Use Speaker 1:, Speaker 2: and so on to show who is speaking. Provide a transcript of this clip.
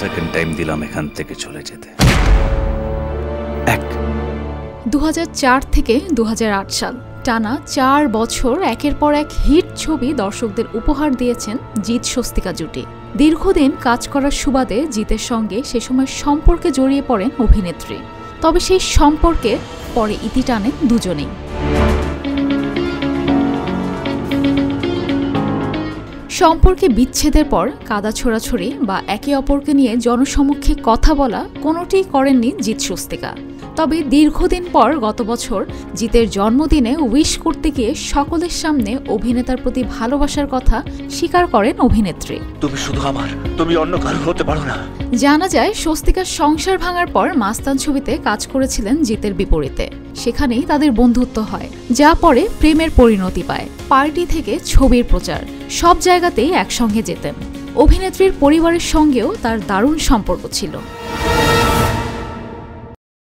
Speaker 1: Second time দিলাম এখান থেকে চলে যেতে।
Speaker 2: 2004 থেকে 2008 সাল টানা 4 বছর একের পর এক হিট ছবি দর্শকদের উপহার দিয়েছেন জিৎ স্বস্তিকা জুটি। দীর্ঘদিন কাজ করার সুবাদে জিতের সঙ্গে সে সময় সম্পর্কে জড়িয়ে পড়েন অভিনেত্রী। তবে সেই সম্পর্কে পরে ইতি টানেন দুজনেই। সম্পর্কে বিচ্ছেদের পর কাদা ছোড়াছড়ি বা একে অপরকে নিয়ে জনসমক্ষে কথা বলা কোনোটিই করেননি জিৎ স্বস্তিকা। তবে দীর্ঘদিন পর গত বছর জিতের জন্মদিনে উইশ করতে গিয়ে সকলের সামনে অভিনেতার প্রতি ভালোবাসার কথা স্বীকার করেন অভিনেত্রী।
Speaker 1: তুমি শুধু আমার, তুমি অন্য কারো হতে পারো না।
Speaker 2: জানা যায় স্বস্তিকার সংসার ভাঙার পর মাস্তান ছবিতে কাজ করেছিলেন জিতের বিপরীতে। সেখানেই তাদের বন্ধুত্ব হয়, যা পরে প্রেমের পরিণতি পায়। পার্টি থেকে ছবির প্রচার সব জায়গাতেই একসঙ্গে যেতেন। অভিনেত্রীর পরিবারের সঙ্গেও তার দারুণ সম্পর্ক ছিল।